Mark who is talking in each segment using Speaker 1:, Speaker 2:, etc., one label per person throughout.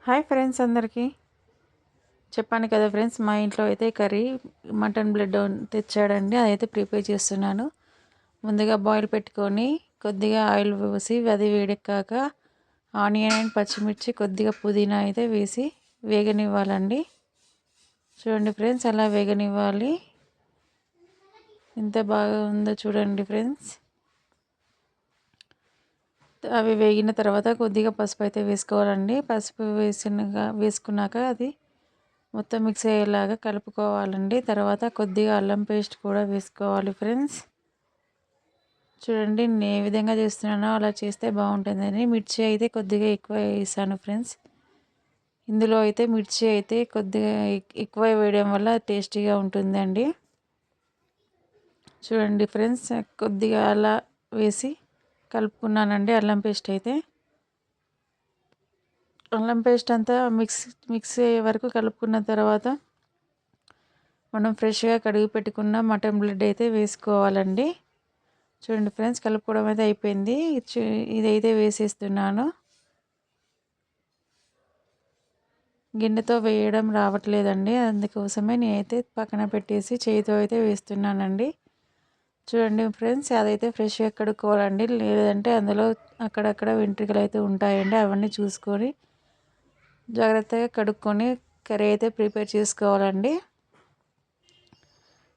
Speaker 1: Hi friends అందరికీ. చెప్పాను కదా ఫ్రెండ్స్, మా ఇంట్లో అయితే కర్రీ మటన్ బ్లడ్ తెచ్చాడండి. అదైతే ప్రిపేర్ చేస్తున్నాను. ముందుగా బాయిల్ పెట్టుకొని కొద్దిగా ఆయిల్ పోసి అది వేడెక్కాక ఆనియన్ అండ్ పచ్చిమిర్చి కొద్దిగా పుదీనా అయితే వేసి వేగనివ్వాలండి. చూడండి ఫ్రెండ్స్, అలా వేగనివ్వాలి. ఎంత బాగా ఉందో చూడండి ఫ్రెండ్స్. అవి వేగిన తర్వాత కొద్దిగా పసుపు అయితే వేసుకోవాలండి. పసుపు వేసుకున్నాక అది మొత్తం మిక్స్ అయ్యేలాగా కలుపుకోవాలండి. తర్వాత కొద్దిగా అల్లం పేస్ట్ కూడా వేసుకోవాలి ఫ్రెండ్స్. చూడండి నేను ఏ విధంగా చేస్తున్నానో అలా చేస్తే బాగుంటుందని. మిర్చి అయితే కొద్దిగా ఎక్కువ వేసాను ఫ్రెండ్స్. ఇందులో అయితే మిర్చి అయితే కొద్దిగా ఎక్కువ వేయడం వల్ల టేస్టీగా ఉంటుందండి. చూడండి ఫ్రెండ్స్, కొద్దిగా అలా వేసి కలుపుకున్నానండి. అల్లం పేస్ట్ అయితే అల్లం పేస్ట్ అంతా మిక్స్ అయ్యే వరకు కలుపుకున్న తర్వాత మనం ఫ్రెష్గా కడిగి పెట్టుకున్న మటన్ బ్లడ్ అయితే వేసుకోవాలండి. చూడండి ఫ్రెండ్స్, కలుపుకోవడం అయితే అయిపోయింది. ఇదైతే వేసేస్తున్నాను. గిన్నెతో వేయడం రావట్లేదండి, అందుకోసమే నేనైతే పక్కన పెట్టేసి చేతితో అయితే వేస్తున్నానండి. చూడండి ఫ్రెండ్స్, అదైతే ఫ్రెష్గా కడుక్కోవాలండి. లేదంటే అందులో అక్కడక్కడ వెంట్రుకలు అయితే ఉంటాయండి. అవన్నీ చూసుకొని జాగ్రత్తగా కడుక్కొని కర్రీ అయితే ప్రిపేర్ చేసుకోవాలండి.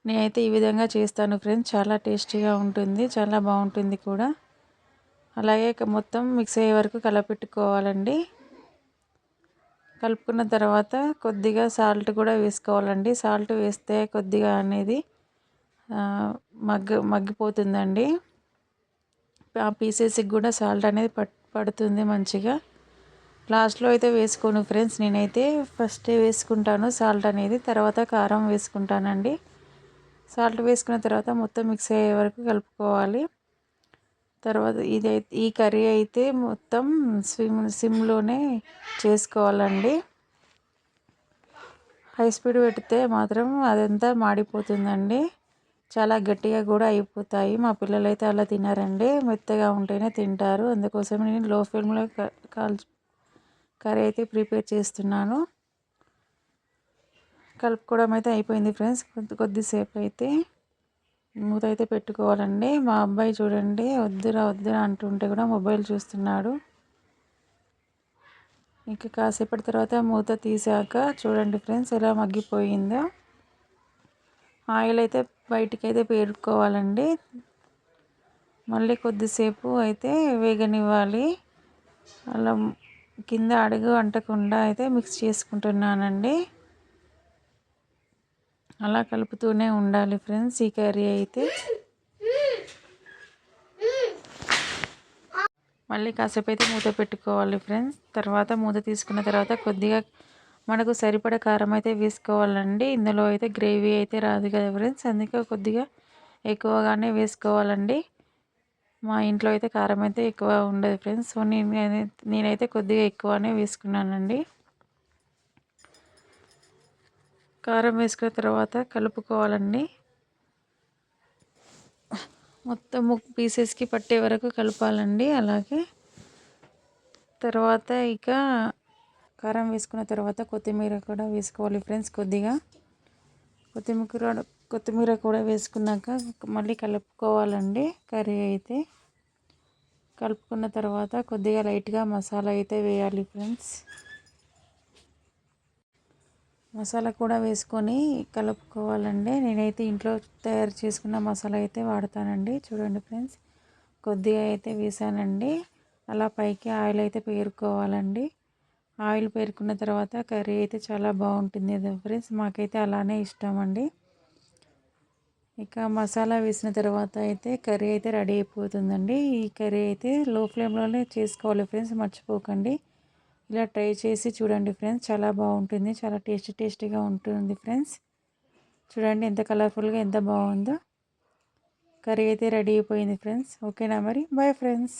Speaker 1: నేనైతే ఈ విధంగా చేస్తాను ఫ్రెండ్స్. చాలా టేస్టీగా ఉంటుంది, చాలా బాగుంటుంది కూడా. అలాగే మొత్తం మిక్స్ అయ్యే వరకు కలపెట్టుకోవాలండి. కలుపుకున్న తర్వాత కొద్దిగా సాల్ట్ కూడా వేసుకోవాలండి. సాల్ట్ వేస్తే కొద్దిగా అనేది మగ్గిపోతుందండి. ఆ పీసెస్కి కూడా సాల్ట్ అనేది పడుతుంది మంచిగా. లాస్ట్లో అయితే వేసుకోను ఫ్రెండ్స్, నేనైతే ఫస్టే వేసుకుంటాను సాల్ట్ అనేది. తర్వాత కారం వేసుకుంటానండి. సాల్ట్ వేసుకున్న తర్వాత మొత్తం మిక్స్ అయ్యే వరకు కలుపుకోవాలి. తర్వాత ఈ కర్రీ అయితే మొత్తం సిమ్లోనే చేసుకోవాలండి. హై స్పీడ్ పెడితే మాత్రం అదంతా మాడిపోతుందండి. చాలా గట్టిగా కూడా అయిపోతాయి. మా పిల్లలు అయితే అలా తినారండి, మెత్తగా ఉంటేనే తింటారు. అందుకోసం నేను లో ఫ్లేమ్లో కర్రీ అయితే ప్రిపేర్ చేస్తున్నాను. కలుపుకోవడం అయితే అయిపోయింది ఫ్రెండ్స్. కొద్దిసేపు అయితే మూత అయితే పెట్టుకోవాలండి. మా అబ్బాయి చూడండి, వద్దురా వద్దురా అంటుంటే కూడా మొబైల్ చూస్తున్నాడు. ఇంకా కాసేపటి తర్వాత మూత తీసాక చూడండి ఫ్రెండ్స్, ఎలా మగ్గిపోయిందో. ఆయిల్ అయితే బయటికి అయితే పేరుకోవాలండి. మళ్ళీ కొద్దిసేపు అయితే వేగనివ్వాలి. అలా కింద అడుగు అంటకుండా అయితే మిక్స్ చేసుకుంటున్నానండి. అలా కలుపుతూనే ఉండాలి ఫ్రెండ్స్. ఈ కర్రీ అయితే మళ్ళీ కాసేపు అయితే మూత పెట్టుకోవాలి ఫ్రెండ్స్. తర్వాత మూత తీసుకున్న తర్వాత కొద్దిగా మనకు సరిపడ కారం అయితే వేసుకోవాలండి. ఇందులో అయితే గ్రేవీ అయితే రాదు కదా ఫ్రెండ్స్, అందుకే కొద్దిగా ఎక్కువగానే వేసుకోవాలండి. మా ఇంట్లో అయితే కారం అయితే ఎక్కువ ఉండదు ఫ్రెండ్స్. సో నేనైతే కొద్దిగా ఎక్కువనే వేసుకున్నానండి. కారం వేసుకున్న తర్వాత కలుపుకోవాలండి. మొత్తం పీసెస్కి పట్టే వరకు కలపాలండి. అలాగే తర్వాత ఇక కారం వేసుకున్న తర్వాత కొత్తిమీర కూడా వేసుకోవాలి ఫ్రెండ్స్. కొద్దిగా కొత్తిమీర కూడా వేసుకున్నాక మళ్ళీ కలుపుకోవాలండి. కర్రీ అయితే కలుపుకున్న తర్వాత కొద్దిగా లైట్గా మసాలా అయితే వేయాలి ఫ్రెండ్స్. మసాలా కూడా వేసుకొని కలుపుకోవాలండి. నేనైతే ఇంట్లో తయారు చేసుకున్న మసాలా అయితే వాడతానండి. చూడండి ఫ్రెండ్స్, కొద్దిగా అయితే వేసానండి. అలా పైకి ఆయిల్ అయితే పేరుకోవాలండి. ఆయిల్ పేరుకున్న తర్వాత కర్రీ అయితే చాలా బాగుంటుంది కదా ఫ్రెండ్స్. మాకైతే అలానే ఇష్టం అండి. ఇక మసాలా వేసిన తర్వాత అయితే కర్రీ అయితే రెడీ అయిపోతుందండి. ఈ కర్రీ అయితే లో ఫ్లేమ్లోనే చేసుకోవాలి ఫ్రెండ్స్, మర్చిపోకండి. ఇలా ట్రై చేసి చూడండి ఫ్రెండ్స్, చాలా బాగుంటుంది. చాలా టేస్టీగా ఉంటుంది ఫ్రెండ్స్. చూడండి ఎంత కలర్ఫుల్గా ఎంత బాగుందో. కర్రీ అయితే రెడీ అయిపోయింది ఫ్రెండ్స్. ఓకేనా మరి, బాయ్ ఫ్రెండ్స్.